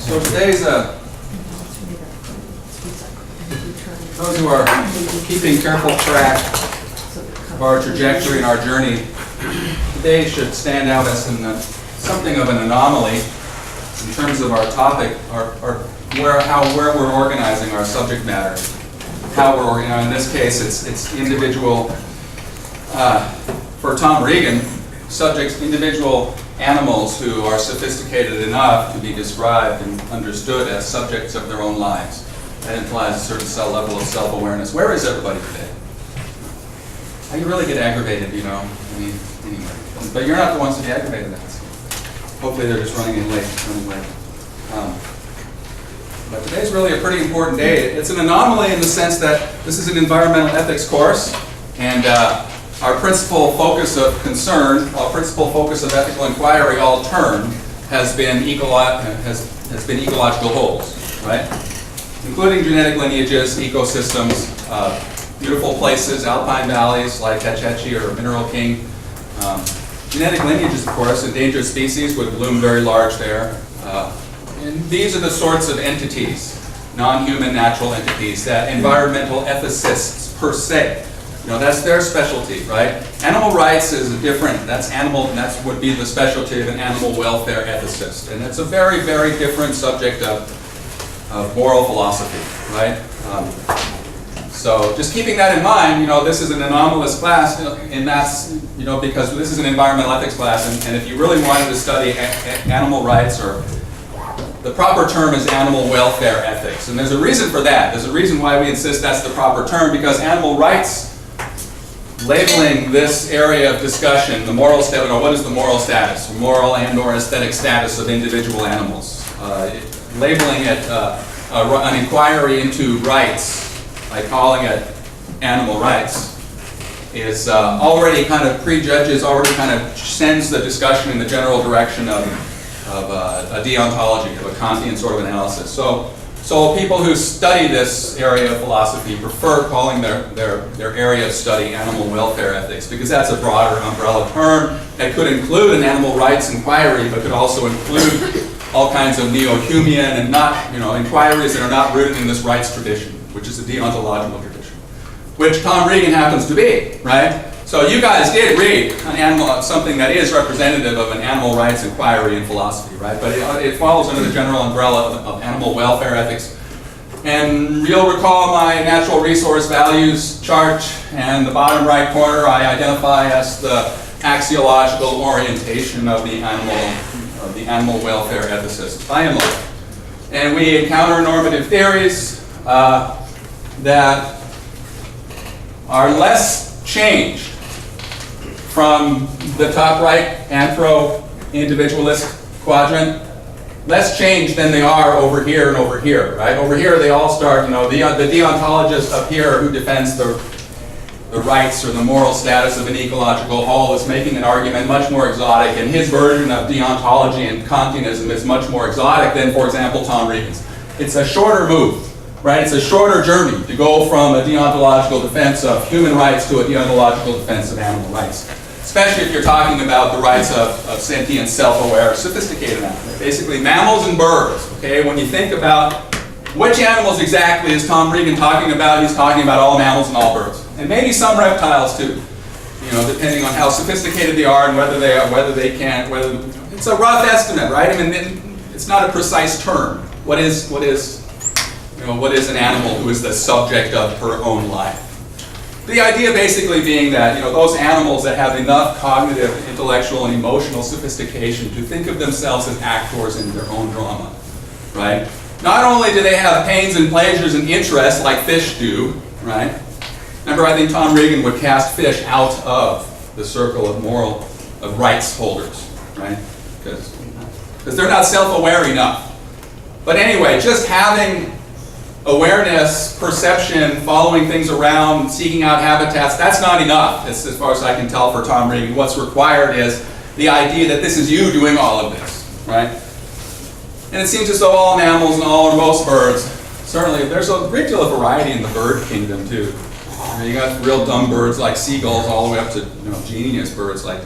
So today's, those who are keeping careful track of our trajectory and our journey, today should stand out as something of an anomaly in terms of our topic, where we're organizing our subject matter. How we're organizing. In this case, it's individual, for Tom Regan, individual animals who are sophisticated enough to be described and understood as subjects of their own lives. That implies a certain level of self-awareness. Where is everybody today? You really get aggravated, you know. I mean, anyway. But you're not the ones to be aggravated at. Hopefully they're just running late. But today's really a pretty important day. It's an anomaly in the sense that this is an environmental ethics course, and our principal focus of concern, our principal focus of ethical inquiry all term has been ecological wholes, right? Including genetic lineages, ecosystems, beautiful places, alpine valleys like Hetch Hetchy or Mineral King. Genetic lineages, of course, endangered species would bloom very large there. And these are the sorts of entities, non-human natural entities, that environmental ethicists per se, that's their specialty, right? Animal rights is different. That would be the specialty of an animal welfare ethicist. And it's a very, very different subject of moral philosophy, right? So just keeping that in mind, this is an anomalous class, and that's, because this is an environmental ethics class, and if you really wanted to study animal rights, or the proper term is animal welfare ethics. And there's a reason for that. There's a reason why we insist that's the proper term, because animal rights, labeling this area of discussion, the moral status, what is the moral status, moral and or aesthetic status of individual animals, labeling it an inquiry into rights by calling it animal rights is already kind of prejudges, already kind of sends the discussion in the general direction of a deontology, of a Kantian sort of analysis. So people who study this area of philosophy prefer calling their area of study animal welfare ethics, because that's a broader umbrella term that could include an animal rights inquiry, but could also include all kinds of neo-Humean and not, inquiries that are not rooted in this rights tradition, which is a deontological tradition, which Tom Regan happens to be, right? So you guys did read something that is representative of an animal rights inquiry in philosophy, right? But it falls under the general umbrella of animal welfare ethics. And you'll recall my natural resource values chart, and the bottom right corner I identify as the axiological orientation of the animal welfare ethicist by and large. And we encounter normative theories that are less changed from the top right anthro-individualist quadrant, less changed than they are over here and over here, right? Over here they all start, the deontologist up here who defends the rights or the moral status of an ecological whole is making an argument much more exotic, and his version of deontology and Kantianism is much more exotic than, for example, Tom Regan's. It's a shorter move, right? It's a shorter journey to go from a deontological defense of human rights to a deontological defense of animal rights. Especially if you're talking about the rights of sentient, self-aware, sophisticated animals. Basically mammals and birds, okay? When you think about which animals exactly is Tom Regan talking about, he's talking about all mammals and all birds. And maybe some reptiles too, depending on how sophisticated they are and whether they can, it's a rough estimate, right? I mean, it's not a precise term. What is an animal who is the subject of her own life? The idea basically being that, those animals that have enough cognitive, intellectual, and emotional sophistication to think of themselves as actors in their own drama, right? Not only do they have pains and pleasures and interests like fish do, right? Remember, I think Tom Regan would cast fish out of the circle of rights holders, right? Because they're not self-aware enough. But anyway, just having awareness, perception, following things around, seeking out habitats, that's not enough, as far as I can tell for Tom Regan. What's required is the idea that this is you doing all of this, right? And it seems as though all mammals and most birds, certainly there's a great deal of variety in the bird kingdom too. You got real dumb birds like seagulls all the way up to genius birds like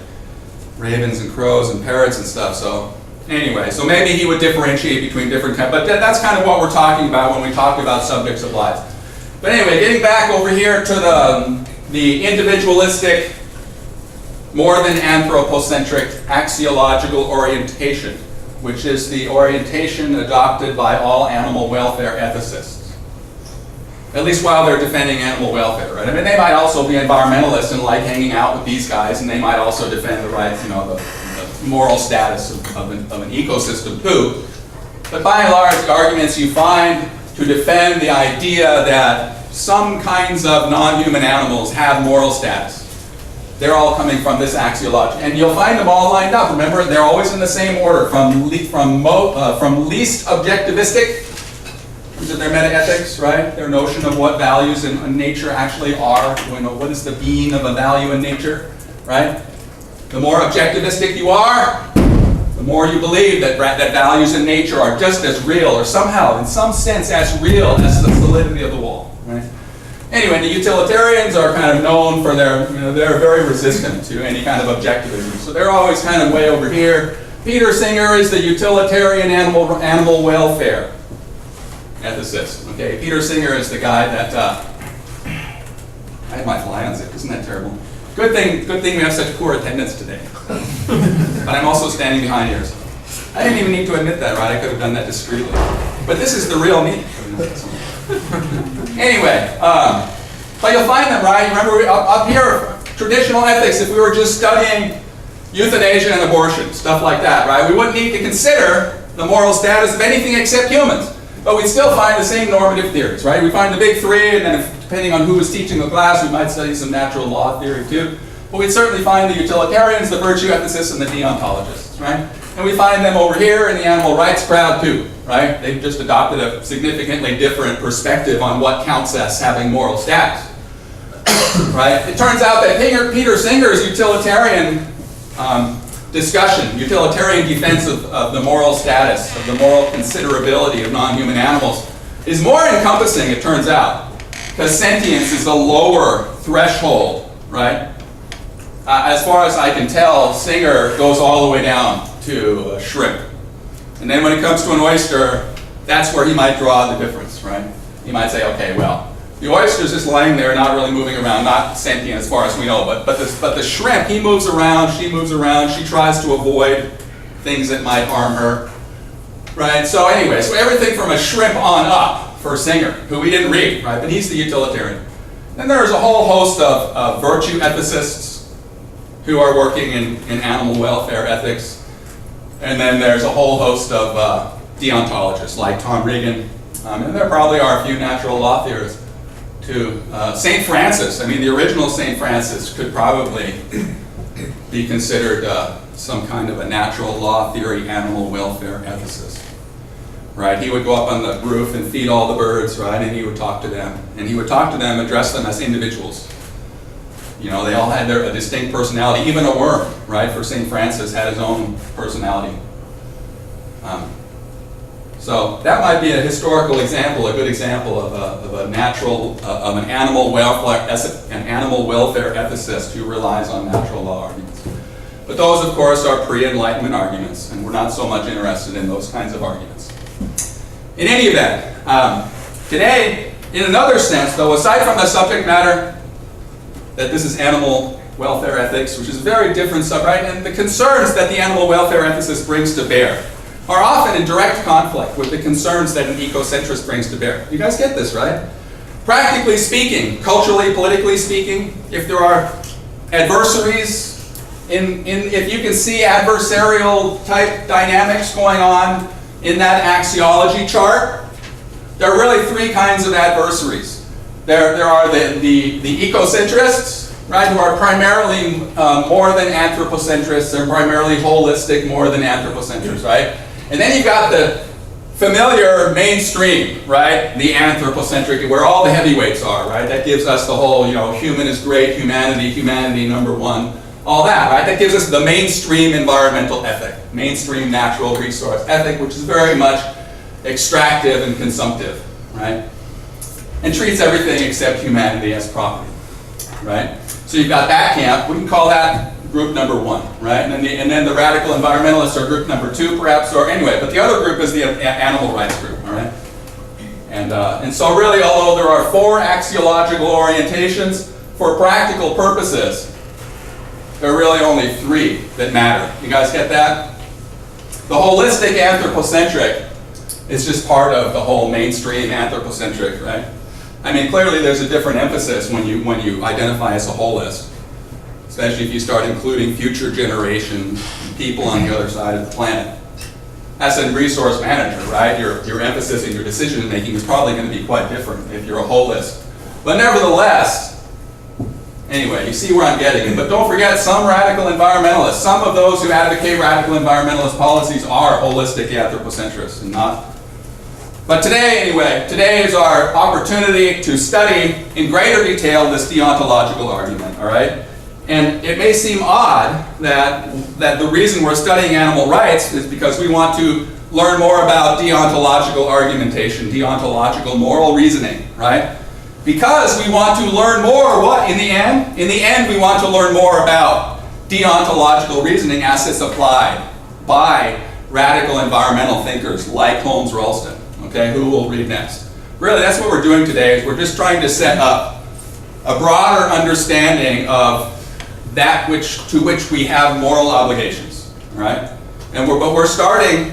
ravens and crows and parrots and stuff. So anyway, so maybe he would differentiate between different types, but that's kind of what we're talking about when we talk about subjects of life. But anyway, getting back over here to the individualistic, more than anthropocentric axiological orientation, which is the orientation adopted by all animal welfare ethicists. At least while they're defending animal welfare, right? I mean, they might also be environmentalists and like hanging out with these guys, and they might also defend the rights, you know, the moral status of an ecosystem too. But by and large, the arguments you find to defend the idea that some kinds of non-human animals have moral status, they're all coming from this axiology. And you'll find them all lined up. Remember, they're always in the same order, from least objectivistic, which is their metaethics, right? Their notion of what values in nature actually are. You know, what is the being of a value in nature, right? The more objectivistic you are, the more you believe that values in nature are just as real, or somehow, in some sense, as real as the solidity of the wall, right? Anyway, the utilitarians are kind of known for their, you know, they're very resistant to any kind of objectivism. So they're always kind of way over here. Peter Singer is the utilitarian animal welfare ethicist. Okay, Peter Singer is the guy that I had my fly on zip. Isn't that terrible? Good thing we have such poor attendance today. But I'm also standing behind here. So I didn't even need to admit that, right? I could have done that discreetly. But this is the real me. Anyway, but you'll find them, right? Remember, up here, traditional ethics, if we were just studying euthanasia and abortion, stuff like that, right? We wouldn't need to consider the moral status of anything except humans. But we'd still find the same normative theories, right? We find the big three, and then depending on who was teaching the class, we might study some natural law theory too. But we'd certainly find the utilitarians, the virtue ethicists, and the deontologists, right? And we find them over here in the animal rights crowd too, right? They've just adopted a significantly different perspective on what counts as having moral status, right? It turns out that Peter Singer's utilitarian discussion, utilitarian defense of the moral status, of the moral considerability of non-human animals, is more encompassing, it turns out, because sentience is a lower threshold, right? As far as I can tell, Singer goes all the way down to shrimp. And then when it comes to an oyster, that's where he might draw the difference, right? He might say, okay, well, the oyster's just lying there, not really moving around, not sentient as far as we know, but the shrimp, he moves around, she tries to avoid things that might harm her, right? So anyway, so everything from a shrimp on up for Singer, who we didn't read, right? But he's the utilitarian. Then there's a whole host of virtue ethicists who are working in animal welfare ethics. And then there's a whole host of deontologists like Tom Regan. And there probably are a few natural law theorists too. St. Francis, I mean, the original St. Francis could probably be considered some kind of a natural law theory animal welfare ethicist. Right? He would go up on the roof and feed all the birds, right? And he would talk to them. And he would talk to them, address them as individuals. You know, they all had a distinct personality. Even a worm, right, for St. Francis had his own personality. So that might be a historical example, a good example of an animal welfare ethicist who relies on natural law arguments. But those, of course, are pre-Enlightenment arguments, and we're not so much interested in those kinds of arguments. In any event, today, in another sense, though, aside from the subject matter, that this is animal welfare ethics, which is a very different subject, and the concerns that the animal welfare ethicist brings to bear are often in direct conflict with the concerns that an ecocentrist brings to bear. You guys get this, right? Practically speaking, culturally, politically speaking, if there are adversaries, if you can see adversarial type dynamics going on in that axiology chart, there are really three kinds of adversaries. There are the ecocentrists, right, who are primarily more than anthropocentrists. They're primarily holistic more than anthropocentrists, right? And then you've got the familiar mainstream, right, the anthropocentric, where all the heavyweights are, right? That gives us the whole, you know, human is great, humanity number one, all that, right? That gives us the mainstream environmental ethic, mainstream natural resource ethic, which is very much extractive and consumptive, right? And treats everything except humanity as property, right? So you've got that camp. We can call that group number one, right? And then the radical environmentalists are group number two, perhaps, or anyway. But the other group is the animal rights group, all right? And so really, although there are 4 axiological orientations, for practical purposes, there are really only 3 that matter. You guys get that? The holistic anthropocentric is just part of the whole mainstream anthropocentric, right? I mean, clearly there's a different emphasis when you identify as a holist, especially if you start including future generations, people on the other side of the planet. As a resource manager, right, your emphasis in your decision making is probably going to be quite different if you're a holist. But nevertheless, anyway, you see where I'm getting it. But don't forget, some radical environmentalists, some of those who advocate radical environmentalist policies are holistic anthropocentrists and not. But today, anyway, today is our opportunity to study in greater detail this deontological argument, all right? And it may seem odd that the reason we're studying animal rights is because we want to learn more about deontological argumentation, deontological moral reasoning, right? Because we want to learn more, what, in the end? In the end, we want to learn more about deontological reasoning as it's applied by radical environmental thinkers like Holmes Rolston, okay, who we'll read next. Really, that's what we're doing today, is we're just trying to set up a broader understanding of that to which we have moral obligations, all right? But we're starting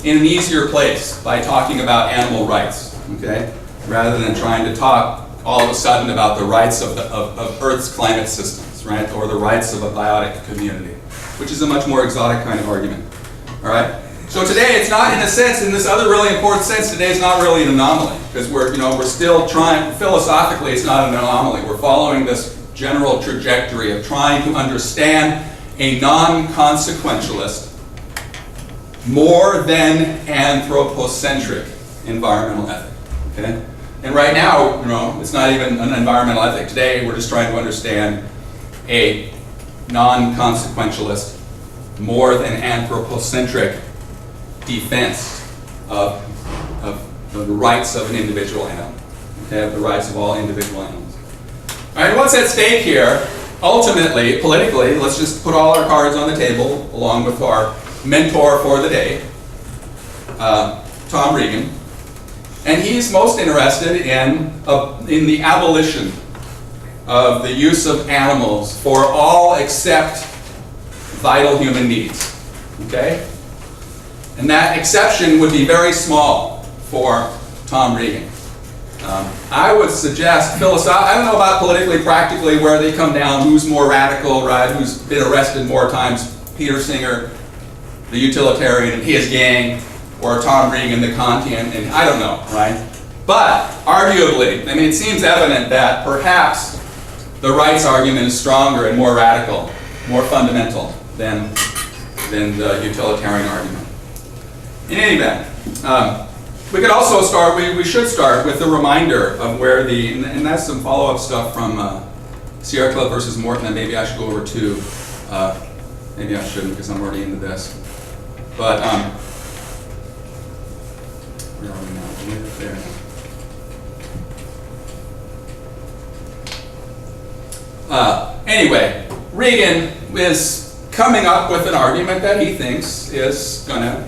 in an easier place by talking about animal rights, okay? Rather than trying to talk all of a sudden about the rights of Earth's climate systems, right? Or the rights of a biotic community, which is a much more exotic kind of argument, all right? So today, it's not, in a sense, in this other really important sense, today is not really an anomaly, because we're still trying, philosophically, it's not an anomaly. We're following this general trajectory of trying to understand a non-consequentialist, more than anthropocentric environmental ethic, okay? And right now, it's not even an environmental ethic. Today, we're just trying to understand a non-consequentialist, more than anthropocentric defense of the rights of an individual animal, okay, of the rights of all individual animals. All right, what's at stake here? Ultimately, politically, let's just put all our cards on the table, along with our mentor for the day, Tom Regan. And he's most interested in the abolition of the use of animals for all except vital human needs, okay? And that exception would be very small for Tom Regan. I would suggest, I don't know about politically, practically, where they come down, who's more radical, right? Who's been arrested more times, Peter Singer, the utilitarian, and his gang, or Tom Regan, the Kantian, and I don't know, right? But arguably, I mean, it seems evident that perhaps the rights argument is stronger and more radical, more fundamental than the utilitarian argument. In any event, we could also start, we should start with a reminder of where and that's some follow-up stuff from Sierra Club versus Morton that maybe I should go over too. Maybe I shouldn't because I'm already into this. But, where are we now? We're there. Anyway, Regan is coming up with an argument that he thinks is going to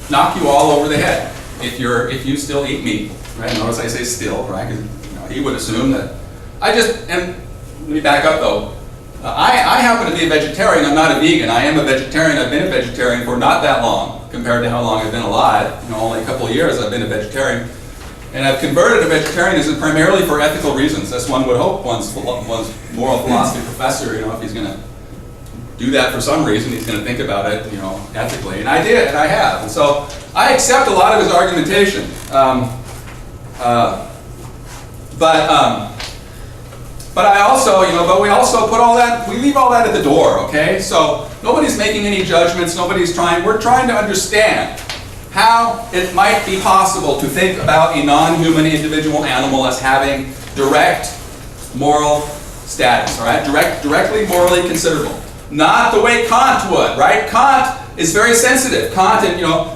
knock you all over the head if you still eat meat, right? Notice I say still, right? Because he would assume that. And let me back up though. I happen to be a vegetarian. I'm not a vegan. I am a vegetarian. I've been a vegetarian for not that long compared to how long I've been alive. Only a couple of years I've been a vegetarian. And I've converted to vegetarianism primarily for ethical reasons, as one would hope one's moral philosophy professor, if he's going to do that for some reason, he's going to think about it, ethically. And I did, and I have. And so I accept a lot of his argumentation. But I also, but we also put all that, we leave all that at the door, okay? So nobody's making any judgments, we're trying to understand how it might be possible to think about a non-human individual animal as having direct moral status, all right? Directly morally considerable. Not the way Kant would, right? Kant is very sensitive. Kant,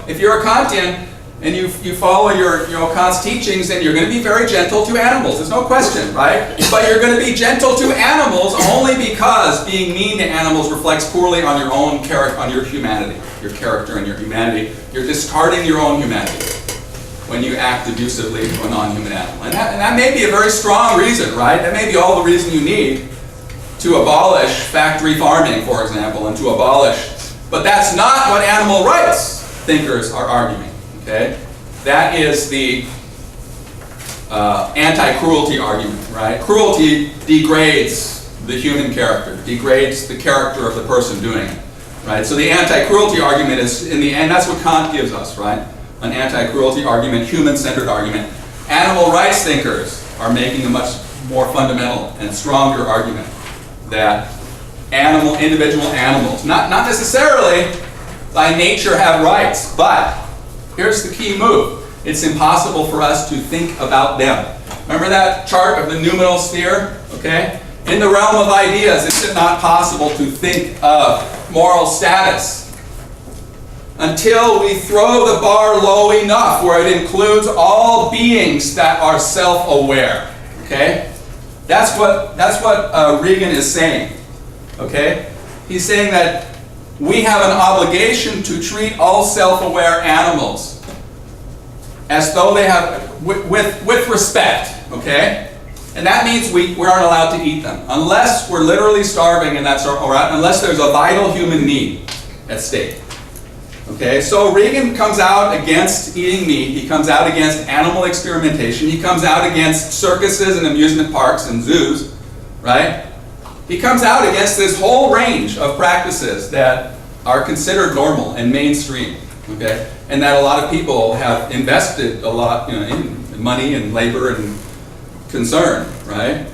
if you're a Kantian, and you follow your Kant's teachings, and you're going to be very gentle to animals. There's no question, right? But you're going to be gentle to animals only because being mean to animals reflects poorly on your own character, on your humanity, your character and your humanity. You're discarding your own humanity when you act abusively to a non-human animal. And that may be a very strong reason, right? That may be all the reason you need to abolish factory farming, for example, and to abolish. But that's not what animal rights thinkers are arguing, okay? That is the anti-cruelty argument, right? Cruelty degrades the human character, degrades the character of the person doing it, right? So the anti-cruelty argument is, in the end, that's what Kant gives us, right? An anti-cruelty argument, human-centered argument. Animal rights thinkers are making a much more fundamental and stronger argument that individual animals, not necessarily by nature have rights, but here's the key move. It's impossible for us to think about them. Remember that chart of the noumenal sphere? Okay? In the realm of ideas, it's not possible to think of moral status until we throw the bar low enough where it includes all beings that are self-aware. Okay? That's what Regan is saying. Okay? He's saying that we have an obligation to treat all self-aware animals as though they have, with respect. Okay? And that means we aren't allowed to eat them unless we're literally starving, and unless there's a vital human need at stake. Okay, so Regan comes out against eating meat. He comes out against animal experimentation. He comes out against circuses and amusement parks and zoos, right? He comes out against this whole range of practices that are considered normal and mainstream, okay? And that a lot of people have invested a lot, in money and labor and concern, right?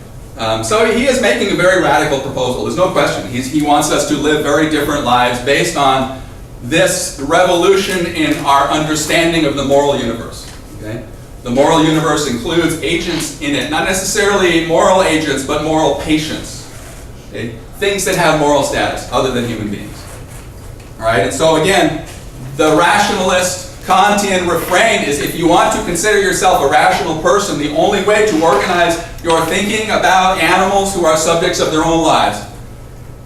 So he is making a very radical proposal. There's no question. He wants us to live very different lives based on this revolution in our understanding of the moral universe. Okay? The moral universe includes agents in it, not necessarily moral agents, but moral patients. Okay? Things that have moral status other than human beings. All right? And so again, the rationalist Kantian refrain is, if you want to consider yourself a rational person, the only way to organize your thinking about animals who are subjects of their own lives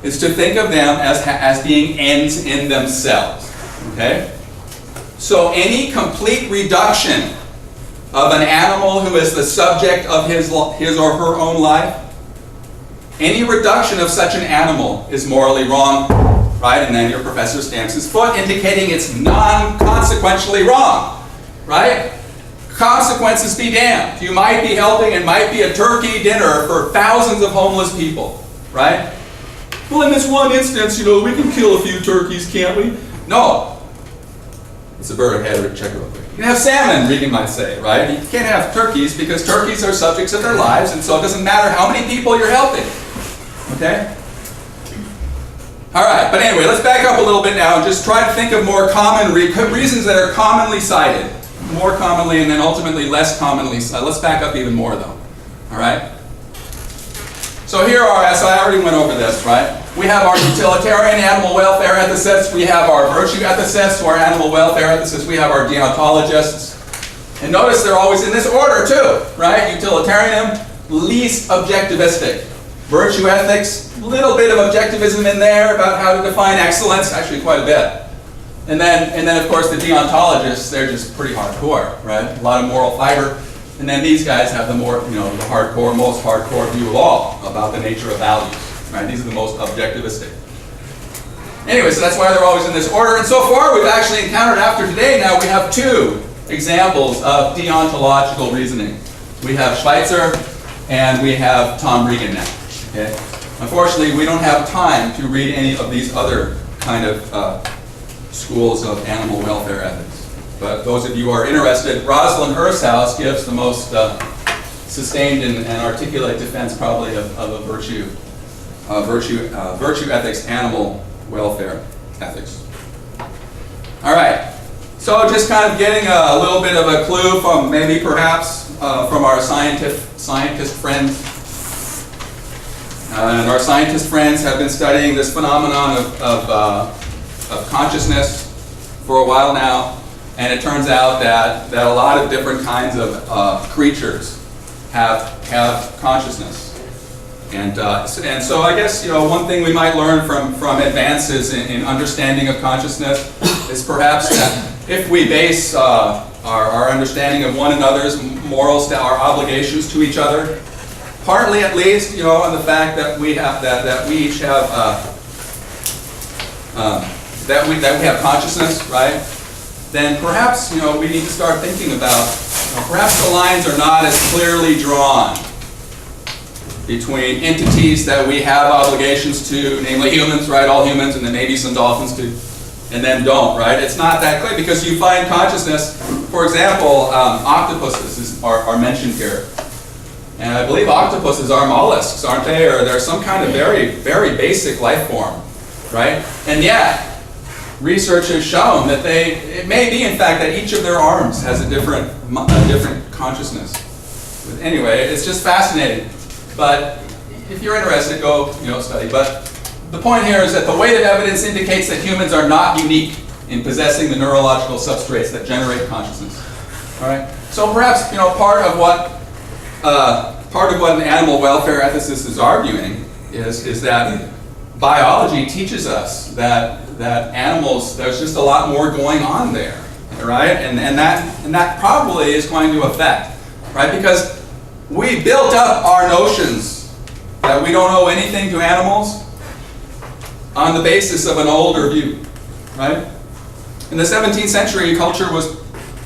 is to think of them as being ends in themselves. Okay? So any complete reduction of an animal who is the subject of his or her own life, any reduction of such an animal is morally wrong, right? And then your professor stamps his foot, indicating it's non-consequentially wrong, right? Consequences be damned. You might be helping, it might be a turkey dinner for thousands of homeless people, right? Well, in this one instance, we can kill a few turkeys, can't we? No. It's a bird head, check it real quick. You can have salmon, Regan might say, right? You can't have turkeys because turkeys are subjects of their lives, and so it doesn't matter how many people you're helping. Okay? All right, but anyway, let's back up a little bit now and just try to think of more common reasons that are commonly cited. More commonly and then ultimately less commonly cited. Let's back up even more, though. All right? So here are, so I already went over this, right? We have our utilitarian animal welfare ethicists. We have our virtue ethicists, or animal welfare ethicists. We have our deontologists. And notice they're always in this order, too, right? Utilitarian, least objectivistic. Virtue ethics, a little bit of objectivism in there about how to define excellence, actually quite a bit. And then of course, the deontologists, they're just pretty hardcore, right? A lot of moral fiber. And then these guys have the more, the hardcore, most hardcore view of all about the nature of values, right? These are the most objectivistic. Anyway, so that's why they're always in this order. And so far, we've actually encountered, after today now, we have two examples of deontological reasoning. We have Schweitzer and we have Tom Regan now, okay? Unfortunately, we don't have time to read any of these other kind of schools of animal welfare ethics. But those of you who are interested, Rosalind Ershouse gives the most sustained and articulate defense probably of a virtue ethics, animal welfare ethics. All right, so just kind of getting a little bit of a clue from maybe perhaps from our scientist friends. And our scientist friends have been studying this phenomenon of consciousness for a while now. And it turns out that a lot of different kinds of creatures have consciousness. And so I guess, one thing we might learn from advances in understanding of consciousness is perhaps that if we base our understanding of one another's morals, our obligations to each other, partly at least, on the fact that we have that we each have that we have consciousness, right? Then perhaps we need to start thinking about perhaps the lines are not as clearly drawn between entities that we have obligations to, namely humans, right? All humans, and then maybe some dolphins too, and then don't, right? It's not that clear because you find consciousness. For example, octopuses are mentioned here. And I believe octopuses are mollusks, aren't they? Or they're some kind of very, very basic life form, right? And yet, research has shown that it may be, in fact, that each of their arms has a different consciousness. But anyway, it's just fascinating. But if you're interested, go study. But the point here is that the weight of evidence indicates that humans are not unique in possessing the neurological substrates that generate consciousness. All right. So perhaps part of what an animal welfare ethicist is arguing is that biology teaches us that animals, there's just a lot more going on there, right? And that probably is going to affect, right? Because we built up our notions that we don't owe anything to animals on the basis of an older view, right? In the 17th century, culture was,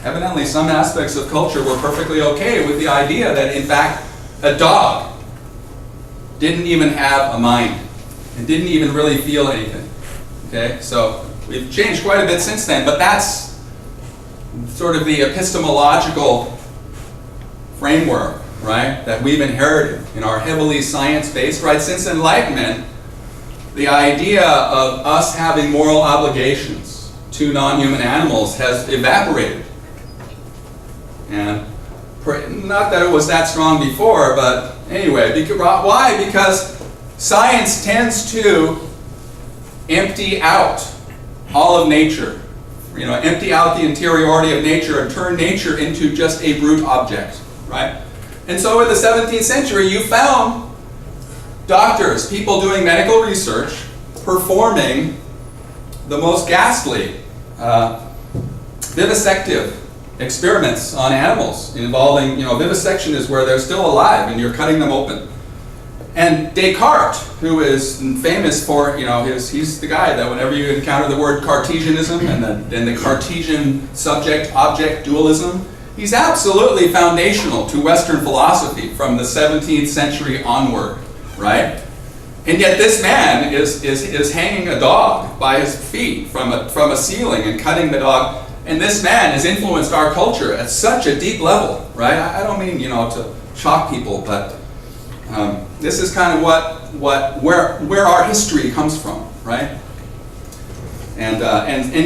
evidently some aspects of culture were perfectly okay with the idea that, in fact, a dog didn't even have a mind and didn't even really feel anything. Okay, so we've changed quite a bit since then, but that's sort of the epistemological framework, right, that we've inherited in our heavily science-based, right, since Enlightenment. The idea of us having moral obligations to non-human animals has evaporated. And not that it was that strong before, but anyway, why? Because science tends to empty out all of nature, empty out the interiority of nature and turn nature into just a brute object, right? And so in the 17th century, you found doctors, people doing medical research, performing the most ghastly vivisective experiments on animals involving, vivisection is where they're still alive and you're cutting them open. And Descartes, who is famous for, he's the guy that whenever you encounter the word Cartesianism and the Cartesian subject-object dualism, he's absolutely foundational to Western philosophy from the 17th century onward, right? And yet this man is hanging a dog by his feet from a ceiling and cutting the dog. And this man has influenced our culture at such a deep level, right? I don't mean, to shock people, but this is kind of where our history comes from, right? And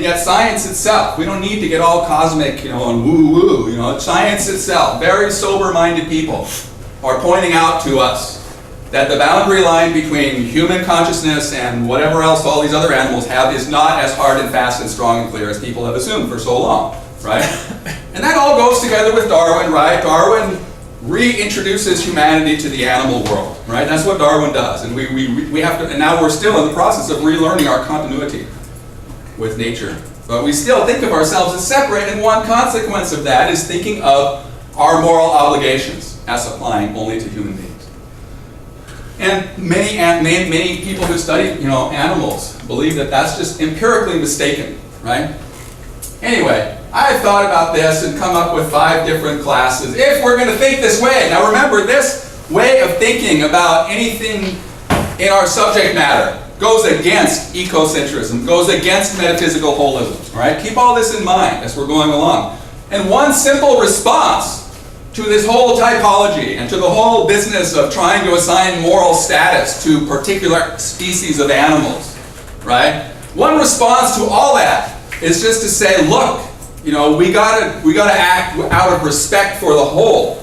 yet science itself, we don't need to get all cosmic, and woo-woo, science itself, very sober-minded people are pointing out to us that the boundary line between human consciousness and whatever else all these other animals have is not as hard and fast and strong and clear as people have assumed for so long, right? And that all goes together with Darwin, right? Darwin reintroduces humanity to the animal world, right? That's what Darwin does, and we have to. And now we're still in the process of relearning our continuity with nature, but we still think of ourselves as separate. And one consequence of that is thinking of our moral obligations as applying only to human beings. And many people who study animals believe that that's just empirically mistaken, right? Anyway, I've thought about this and come up with 5 different classes if we're going to think this way. Now remember, this way of thinking about anything in our subject matter goes against ecocentrism, goes against metaphysical holism, all right? Keep all this in mind as we're going along. And one simple response to this whole typology and to the whole business of trying to assign moral status to particular species of animals, right? One response to all that is just to say, look, we gotta act out of respect for the whole.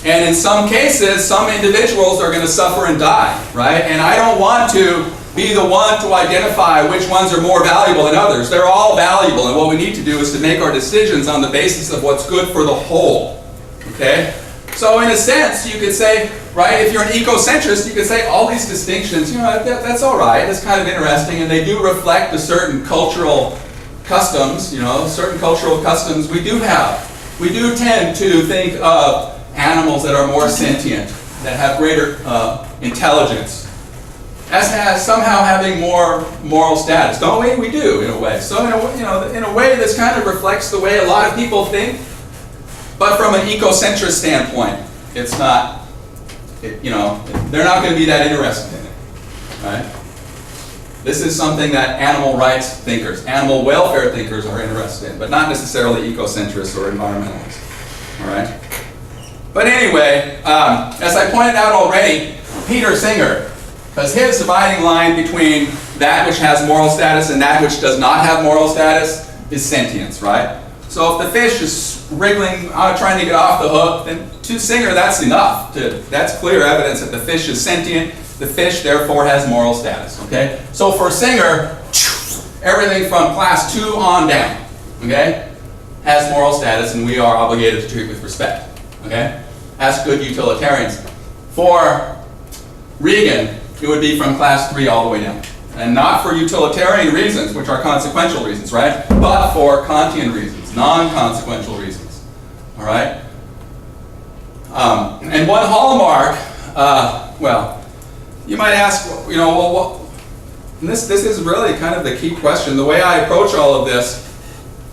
And in some cases, some individuals are going to suffer and die, right? And I don't want to be the one to identify which ones are more valuable than others. They're all valuable, and what we need to do is to make our decisions on the basis of what's good for the whole. Okay? So in a sense, you could say, right, if you're an ecocentrist, you could say all these distinctions, you know, that's all right, that's kind of interesting, and they do reflect a certain cultural customs, you know, certain cultural customs we do have. We do tend to think of animals that are more sentient, that have greater intelligence, as somehow having more moral status, don't we? We do, in a way. So in a way, this kind of reflects the way a lot of people think. But from an ecocentrist standpoint, it's not. They're not going to be that interested in it, right? This is something that animal rights thinkers, animal welfare thinkers are interested in, but not necessarily ecocentrists or environmentalists. All right. But anyway, as I pointed out already, Peter Singer, because his dividing line between that which has moral status and that which does not have moral status is sentience, right? So if the fish is wriggling, trying to get off the hook, then to Singer that's enough. That's clear evidence that the fish is sentient. The fish therefore has moral status. Okay. So for Singer, everything from class 2 on down, okay, has moral status, and we are obligated to treat with respect. Okay? As good utilitarians. For Regan, it would be from class 3 all the way down. And not for utilitarian reasons, which are consequential reasons, right? But for Kantian reasons, non-consequential reasons. All right? And one hallmark, well, you might ask, and this is really kind of the key question. The way I approach all of this,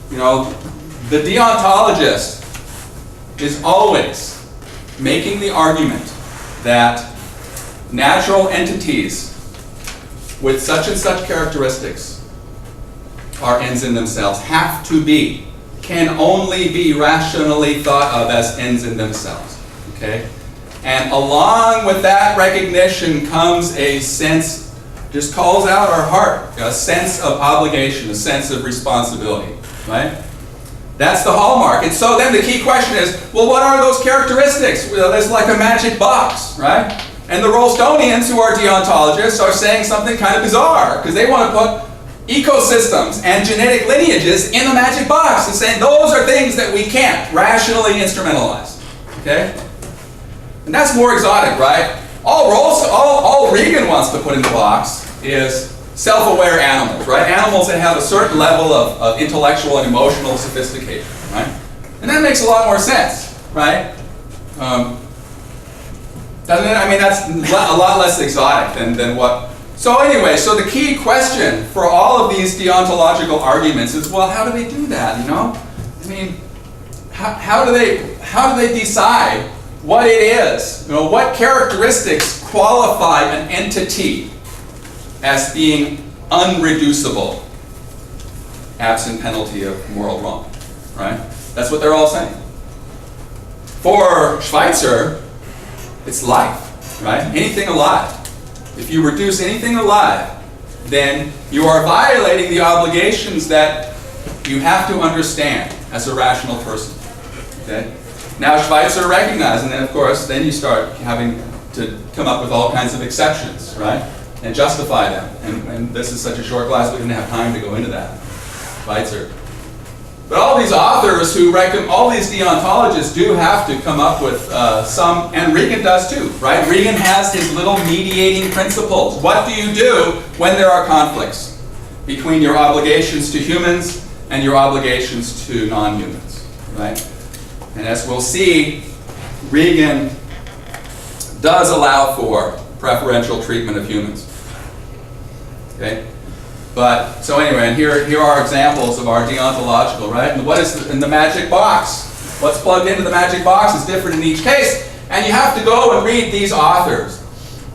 the deontologist is always making the argument that natural entities with such and such characteristics are ends in themselves, have to be, can only be rationally thought of as ends in themselves. Okay? And along with that recognition comes a sense, just calls out our heart, a sense of obligation, a sense of responsibility. Right? That's the hallmark. And so then the key question is, well, what are those characteristics? Well, it's like a magic box, right? And the Rollstonians, who are deontologists, are saying something kind of bizarre, because they want to put ecosystems and genetic lineages in the magic box and saying those are things that we can't rationally instrumentalize. Okay? And that's more exotic, right? All Regan wants to put in the box is self-aware animals, right? Animals that have a certain level of intellectual and emotional sophistication, right? And that makes a lot more sense, right? Doesn't it? I mean, that's a lot less exotic than what... So anyway, so the key question for all of these deontological arguments is, well, how do they do that, I mean, how do they decide what it is? What characteristics qualify an entity as being unreducible, absent penalty of moral wrong, right? That's what they're all saying. For Schweitzer, it's life, right? Anything alive. If you reduce anything alive, then you are violating the obligations that you have to understand as a rational person, okay? Now Schweitzer recognized, and then of course, then you start having to come up with all kinds of exceptions, right? And justify them. And this is such a short class, we didn't have time to go into that. Schweitzer. But all these authors all these deontologists do have to come up with some, and Regan does too, right? Regan has his little mediating principles. What do you do when there are conflicts between your obligations to humans and your obligations to non-humans, right? And as we'll see, Regan does allow for preferential treatment of humans. Okay? But, so anyway, and here are examples of our deontological, right? And what is in the magic box? What's plugged into the magic box is different in each case. And you have to go and read these authors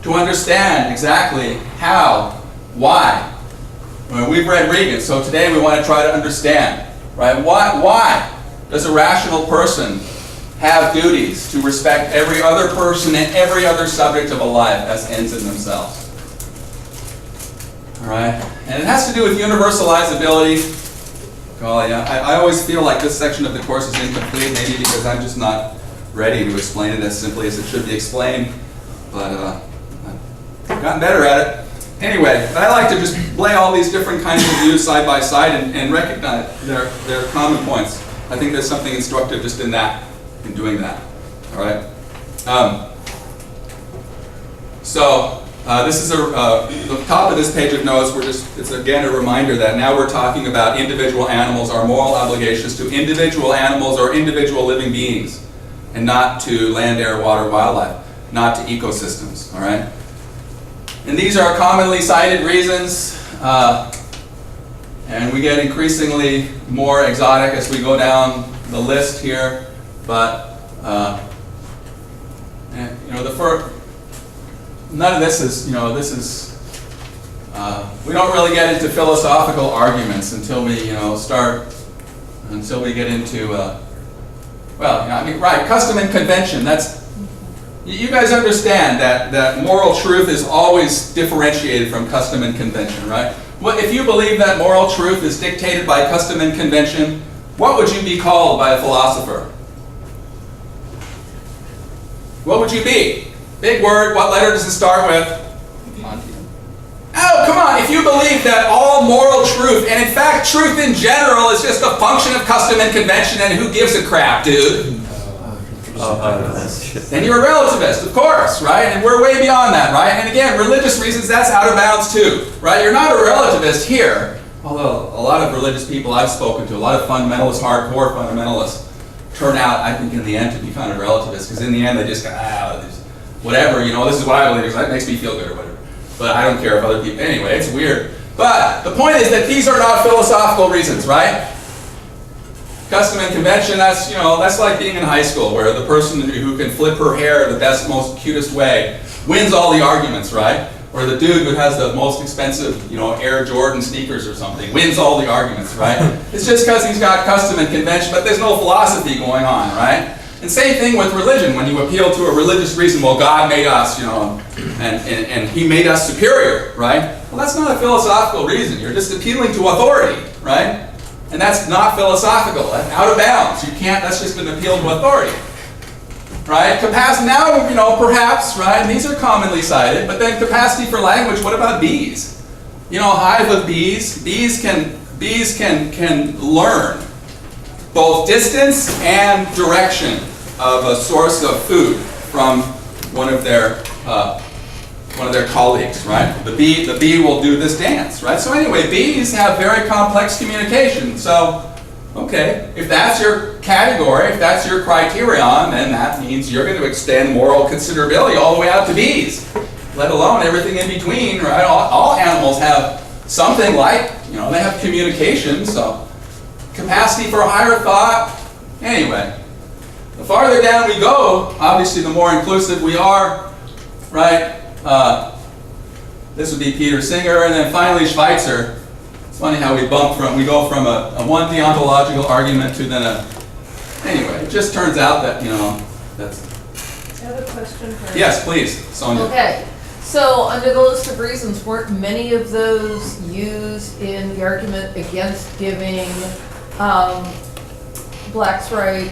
to understand exactly how, why. I mean, we've read Regan, so today we want to try to understand, right? Why does a rational person have duties to respect every other person and every other subject of a life as ends in themselves? All right? And it has to do with universalizability. Golly, I always feel like this section of the course is incomplete, maybe because I'm just not ready to explain it as simply as it should be explained. But I've gotten better at it. Anyway, I like to just lay all these different kinds of views side by side and recognize their common points. I think there's something instructive just in that, in doing that. All right. This is the top of this page of notes. It's again a reminder that now we're talking about individual animals, our moral obligations to individual animals or individual living beings, and not to land, air, water, wildlife, not to ecosystems. All right. And these are commonly cited reasons, and we get increasingly more exotic as we go down the list here. But none of this is, we don't really get into philosophical arguments until we, until we get into, custom and convention. You guys understand that moral truth is always differentiated from custom and convention, right? Well, if you believe that moral truth is dictated by custom and convention, what would you be called by a philosopher? What would you be? Big word, what letter does it start with? Oh, come on, if you believe that all moral truth, and in fact truth in general, is just a function of custom and convention, and who gives a crap, dude? Then you're a relativist, of course, right? And we're way beyond that, right? And again, religious reasons, that's out of bounds too, right? You're not a relativist here, although a lot of religious people I've spoken to, a lot of fundamentalists, hardcore fundamentalists, turn out, I think, in the end to be kind of relativists, because in the end they just go, whatever, this is what I believe, that makes me feel good or whatever. But I don't care if other people, anyway, it's weird. But the point is that these are not philosophical reasons, right? Custom and convention, that's like being in high school, where the person who can flip her hair the best, most cutest way wins all the arguments, right? Or the dude who has the most expensive, Air Jordan sneakers or something wins all the arguments, right? It's just because he's got custom and convention, but there's no philosophy going on, right? And same thing with religion. When you appeal to a religious reason, well, God made us, and He made us superior, right? Well, that's not a philosophical reason. You're just appealing to authority, right? And that's not philosophical. That's out of bounds. You can't. That's just an appeal to authority, right? Capacity. Now, perhaps, right? And these are commonly cited. But then capacity for language. What about bees? Hive of bees. Bees can learn both distance and direction of a source of food from one of their colleagues, right? The bee will do this dance, right? So anyway, bees have very complex communication. So, okay, if that's your category, if that's your criterion, then that means you're going to extend moral considerability all the way out to bees, let alone everything in between, right? All animals have something like, they have communication, so capacity for higher thought. Anyway, the farther down we go, obviously the more inclusive we are, right? This would be Peter Singer, and then finally Schweitzer. It's funny how we go from a one deontological argument to then anyway, it just turns out that, that's... I have a question for you. Yes, please, Sonia. Okay, so under the list of reasons, weren't many of those used in the argument against giving blacks' rights